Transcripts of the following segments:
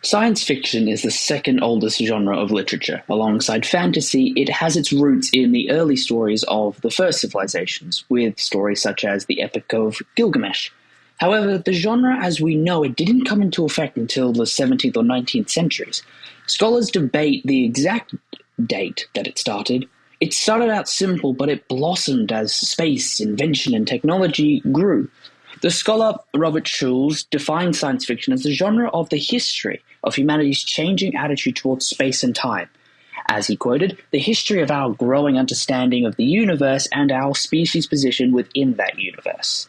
Science fiction is the second oldest genre of literature. Alongside fantasy, it has its roots in the early stories of the first civilizations, with stories such as the Epic of Gilgamesh. However, the genre as we know it didn't come into effect until the 17th or 19th centuries. Scholars debate the exact date that it started. It started out simple, but it blossomed as space, invention, and technology grew. The scholar Robert Schulz defined science fiction as the genre of the history of humanity's changing attitude towards space and time. As he quoted, the history of our growing understanding of the universe and our species' position within that universe.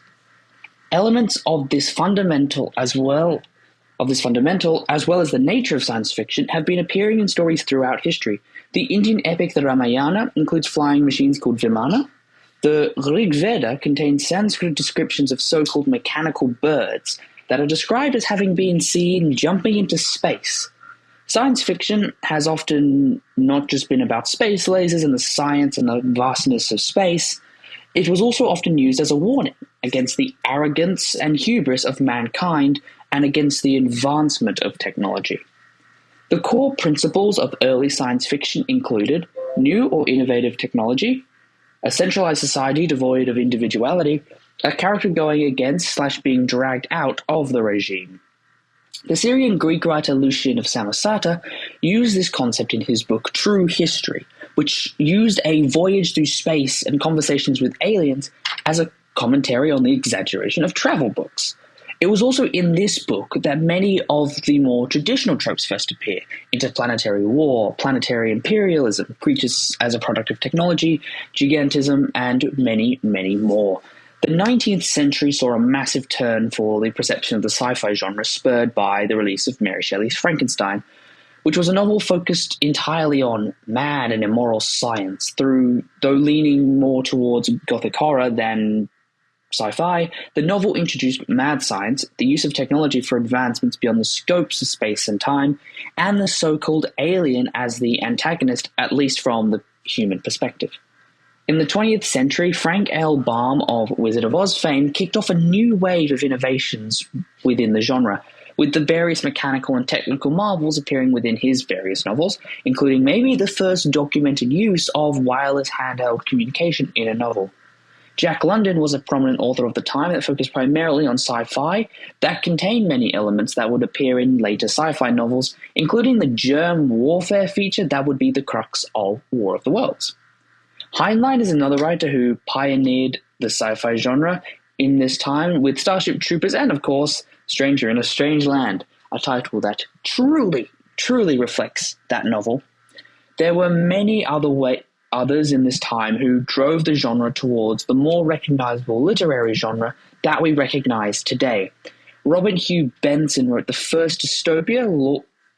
Elements of this fundamental as well as the nature of science fiction have been appearing in stories throughout history. The Indian epic the Ramayana includes flying machines called Vimana. The Rig Veda contains Sanskrit descriptions of so-called mechanical birds that are described as having been seen jumping into space. Science fiction has often not just been about space lasers and the science and the vastness of space. It was also often used as a warning against the arrogance and hubris of mankind and against the advancement of technology. The core principles of early science fiction included new or innovative technology, a centralized society devoid of individuality, a character going against/being dragged out of the regime. The Syrian Greek writer Lucian of Samosata used this concept in his book True History, which used a voyage through space and conversations with aliens as a commentary on the exaggeration of travel books. It was also in this book that many of the more traditional tropes first appear: interplanetary war, planetary imperialism, creatures as a product of technology, gigantism, and many, many more. The 19th century saw a massive turn for the perception of the sci-fi genre, spurred by the release of Mary Shelley's Frankenstein, which was a novel focused entirely on mad and immoral science, though leaning more towards gothic horror than sci-fi. The novel introduced mad science, the use of technology for advancements beyond the scopes of space and time, and the so-called alien as the antagonist, at least from the human perspective. In the 20th century, Frank L. Baum of Wizard of Oz fame kicked off a new wave of innovations within the genre, with the various mechanical and technical marvels appearing within his various novels, including maybe the first documented use of wireless handheld communication in a novel. Jack London was a prominent author of the time that focused primarily on sci-fi that contained many elements that would appear in later sci-fi novels, including the germ warfare feature that would be the crux of War of the Worlds. Heinlein is another writer who pioneered the sci-fi genre in this time with Starship Troopers and, of course, Stranger in a Strange Land, a title that truly reflects that novel. There were many others in this time who drove the genre towards the more recognizable literary genre that we recognize today. Robert Hugh Benson wrote the first dystopia,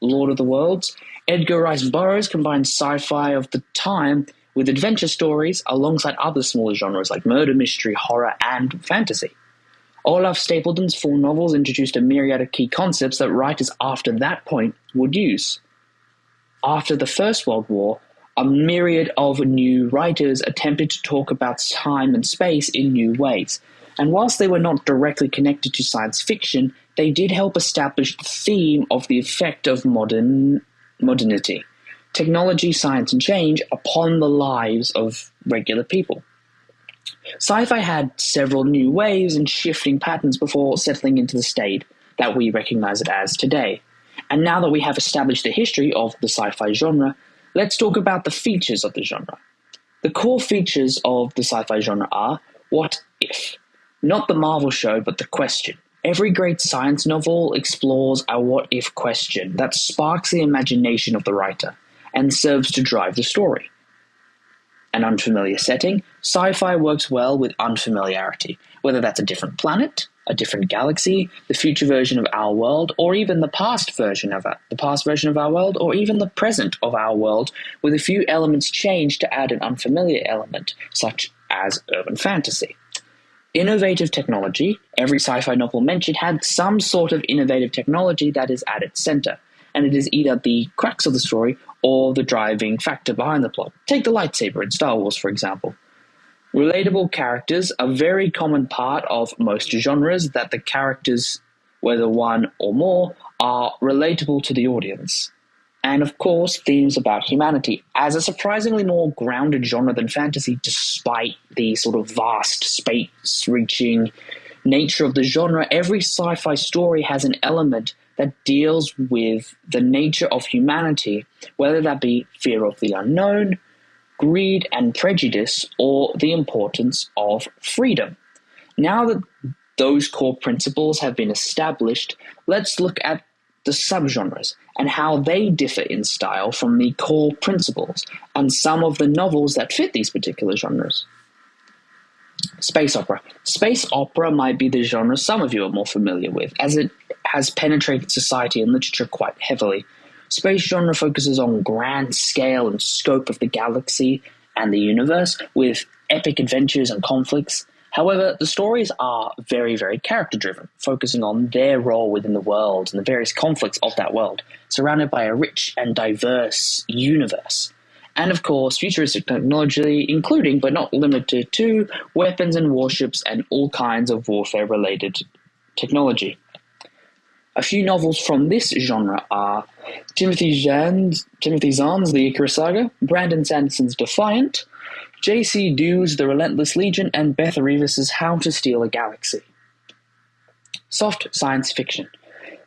Lord of the Worlds. Edgar Rice Burroughs combined sci-fi of the time with adventure stories alongside other smaller genres like murder, mystery, horror, and fantasy. Olaf Stapledon's 4 novels introduced a myriad of key concepts that writers after that point would use. After the First World War, a myriad of new writers attempted to talk about time and space in new ways, and whilst they were not directly connected to science fiction, they did help establish the theme of the effect of modernity, technology, science, and change upon the lives of regular people. Sci-fi had several new waves and shifting patterns before settling into the state that we recognize it as today. And now that we have established the history of the sci-fi genre, let's talk about the features of the genre. The core features of the sci-fi genre are what if? Not the Marvel show, but the question. Every great science novel explores a what if question that sparks the imagination of the writer and serves to drive the story. An unfamiliar setting, sci-fi works well with unfamiliarity, whether that's a different planet, a different galaxy, the future version of our world, or even the past version of our world, or even the present of our world, with a few elements changed to add an unfamiliar element, such as urban fantasy. Innovative technology. Every sci-fi novel mentioned had some sort of innovative technology that is at its center, and it is either the crux of the story or the driving factor behind the plot. Take the lightsaber in Star Wars, for example. Relatable characters, a very common part of most genres, that the characters whether one or more, are relatable to the audience. And of course, themes about humanity, as a surprisingly more grounded genre than fantasy, despite the sort of vast, space-reaching nature of the genre. Every sci-fi story has an element that deals with the nature of humanity, whether that be fear of the unknown, greed and prejudice, or the importance of freedom. Now that those core principles have been established, let's look at the subgenres and how they differ in style from the core principles and some of the novels that fit these particular genres. Space opera. Space opera might be the genre some of you are more familiar with, as it has penetrated society and literature quite heavily. Space genre focuses on grand scale and scope of the galaxy and the universe, with epic adventures and conflicts. However, the stories are very, very character-driven, focusing on their role within the world and the various conflicts of that world, surrounded by a rich and diverse universe. And of course, futuristic technology, including but not limited to weapons and warships and all kinds of warfare-related technology. A few novels from this genre are Timothy Zahn's The Icarus Saga, Brandon Sanderson's Defiant, J.C. Dew's The Relentless Legion, and Beth Revis's How to Steal a Galaxy. Soft science fiction.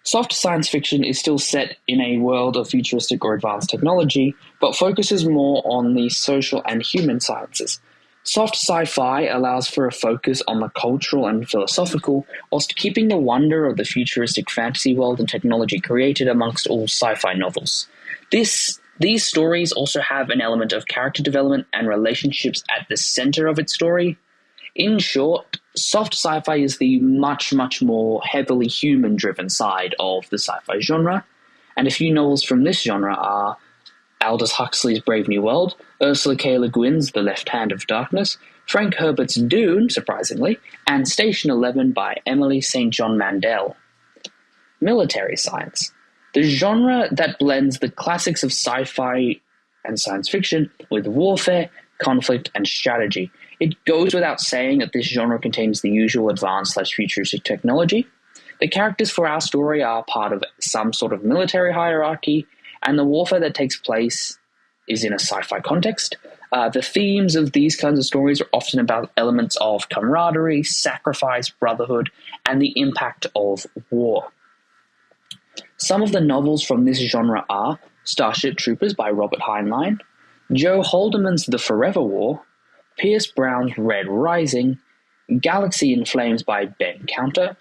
Soft science fiction is still set in a world of futuristic or advanced technology, but focuses more on the social and human sciences. Soft sci-fi allows for a focus on the cultural and philosophical, whilst keeping the wonder of the futuristic fantasy world and technology created amongst all sci-fi novels. These stories also have an element of character development and relationships at the center of its story. In short, soft sci-fi is the much, much more heavily human-driven side of the sci-fi genre, and a few novels from this genre are Aldous Huxley's Brave New World, Ursula K. Le Guin's The Left Hand of Darkness, Frank Herbert's Dune, surprisingly, and Station 11 by Emily St. John Mandel. Military science. The genre that blends the classics of sci-fi and science fiction with warfare, conflict, and strategy. It goes without saying that this genre contains the usual advanced/futuristic technology. The characters for our story are part of some sort of military hierarchy, and the warfare that takes place is in a sci-fi context. The themes of these kinds of stories are often about elements of camaraderie, sacrifice, brotherhood, and the impact of war. Some of the novels from this genre are Starship Troopers by Robert Heinlein, Joe Haldeman's The Forever War, Pierce Brown's Red Rising, Galaxy in Flames by Ben Counter,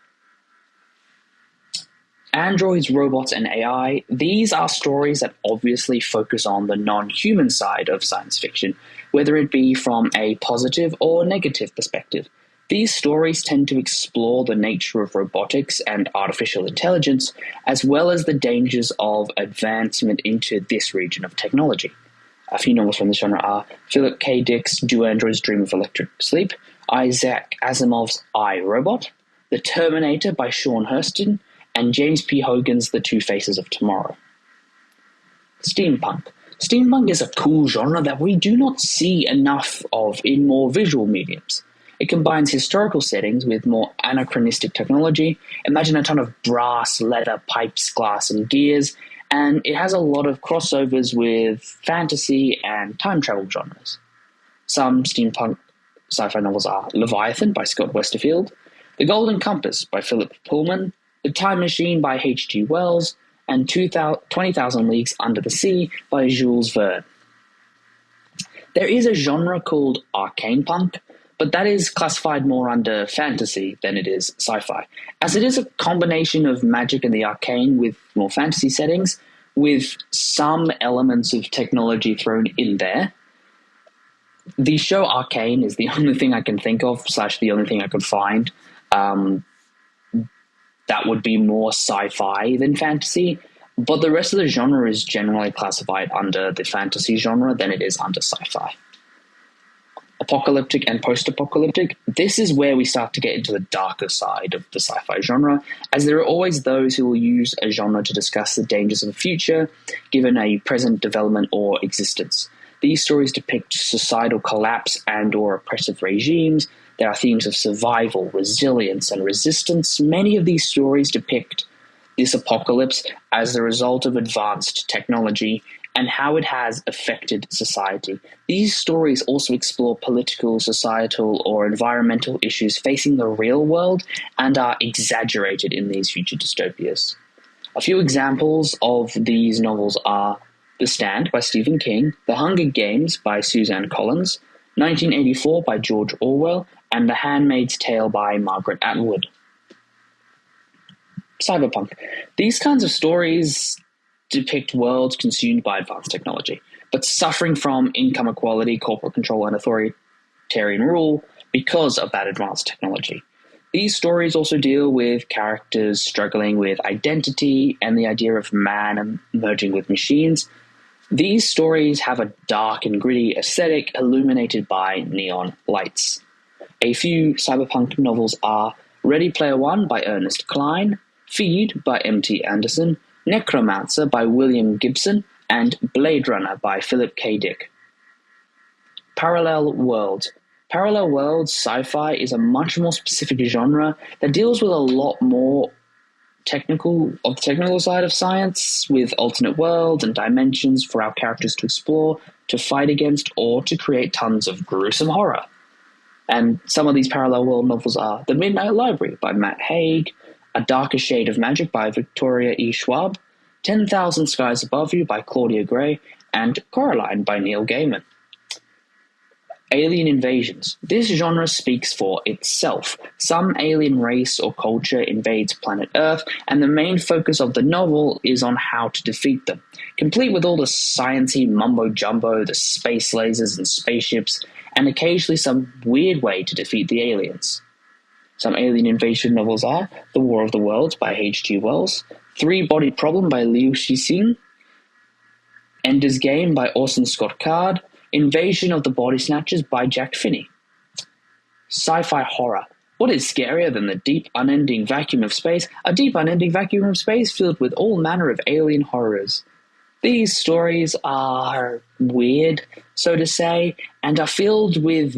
Androids, Robots, and AI. These are stories that obviously focus on the non-human side of science fiction, whether it be from a positive or negative perspective. These stories tend to explore the nature of robotics and artificial intelligence, as well as the dangers of advancement into this region of technology. A few novels from this genre are Philip K. Dick's Do Androids Dream of Electric Sleep, Isaac Asimov's I, Robot, The Terminator by Sean Hurston, and James P. Hogan's The Two Faces of Tomorrow. Steampunk. Steampunk is a cool genre that we do not see enough of in more visual mediums. It combines historical settings with more anachronistic technology. Imagine a ton of brass, leather, pipes, glass, and gears, and it has a lot of crossovers with fantasy and time travel genres. Some steampunk sci-fi novels are Leviathan by Scott Westerfield, The Golden Compass by Philip Pullman, The Time Machine by H.G. Wells, and 20,000 Leagues Under the Sea by Jules Verne. There is a genre called arcane punk, but that is classified more under fantasy than it is sci-fi, as it is a combination of magic and the arcane with more fantasy settings, with some elements of technology thrown in there. The show Arcane is the only thing I can think of, / the only thing I could find that would be more sci-fi than fantasy, but the rest of the genre is generally classified under the fantasy genre than it is under sci-fi. Apocalyptic and post-apocalyptic. This is where we start to get into the darker side of the sci-fi genre, as there are always those who will use a genre to discuss the dangers of the future, given a present development or existence. These stories depict societal collapse and or oppressive regimes, There are themes of survival, resilience, and resistance. Many of these stories depict this apocalypse as the result of advanced technology and how it has affected society. These stories also explore political, societal, or environmental issues facing the real world and are exaggerated in these future dystopias. A few examples of these novels are The Stand by Stephen King, The Hunger Games by Suzanne Collins, 1984 by George Orwell, and The Handmaid's Tale by Margaret Atwood. Cyberpunk. These kinds of stories depict worlds consumed by advanced technology, but suffering from income equality, corporate control, and authoritarian rule because of that advanced technology. These stories also deal with characters struggling with identity and the idea of man merging with machines. These stories have a dark and gritty aesthetic illuminated by neon lights. A few cyberpunk novels are Ready Player One by Ernest Cline, Feed by M.T. Anderson, Necromancer by William Gibson, and Blade Runner by Philip K. Dick. Parallel worlds. Parallel worlds sci-fi is a much more specific genre that deals with a lot more technical side of science, with alternate worlds and dimensions for our characters to explore, to fight against, or to create tons of gruesome horror. And some of these parallel world novels are The Midnight Library by Matt Haig, A Darker Shade of Magic by Victoria E. Schwab, 10,000 Skies Above You by Claudia Gray, and Coraline by Neil Gaiman. Alien invasions. This genre speaks for itself. Some alien race or culture invades planet Earth, and the main focus of the novel is on how to defeat them, complete with all the sciencey mumbo-jumbo, the space lasers and spaceships, and occasionally some weird way to defeat the aliens. Some alien invasion novels are The War of the Worlds by H.G. Wells, Three-Body Problem by Liu Cixin, Ender's Game by Orson Scott Card, Invasion of the Body Snatchers by Jack Finney. Sci-fi horror. What is scarier than the deep, unending vacuum of space? A deep, unending vacuum of space filled with all manner of alien horrors. These stories are weird, so to say, and are filled with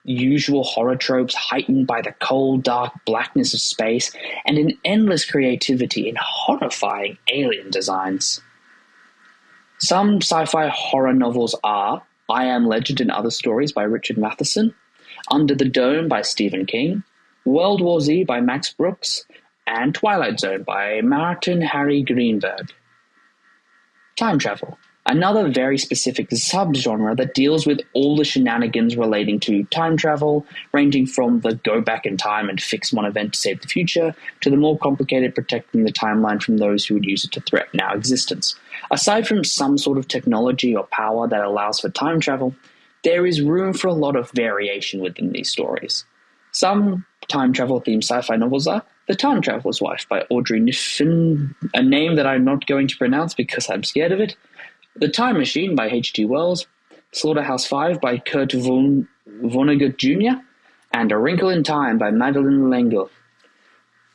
usual horror tropes heightened by the cold, dark blackness of space and an endless creativity in horrifying alien designs. Some sci-fi horror novels are I Am Legend and Other Stories by Richard Matheson, Under the Dome by Stephen King, World War Z by Max Brooks, and Twilight Zone by Martin Harry Greenberg. Time travel. Another very specific subgenre that deals with all the shenanigans relating to time travel, ranging from the go back in time and fix one event to save the future, to the more complicated protecting the timeline from those who would use it to threaten our existence. Aside from some sort of technology or power that allows for time travel, there is room for a lot of variation within these stories. Some time travel-themed sci-fi novels are The Time Traveler's Wife by Audrey Niffin, a name that I'm not going to pronounce because I'm scared of it, The Time Machine by H.G. Wells, Slaughterhouse-Five by Kurt Vonnegut Jr., and A Wrinkle in Time by Madeleine L'Engle.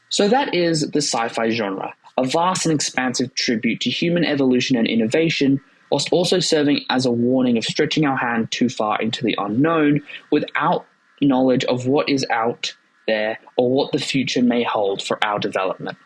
So that is the sci-fi genre, a vast and expansive tribute to human evolution and innovation, whilst also serving as a warning of stretching our hand too far into the unknown without knowledge of what is out there or what the future may hold for our development.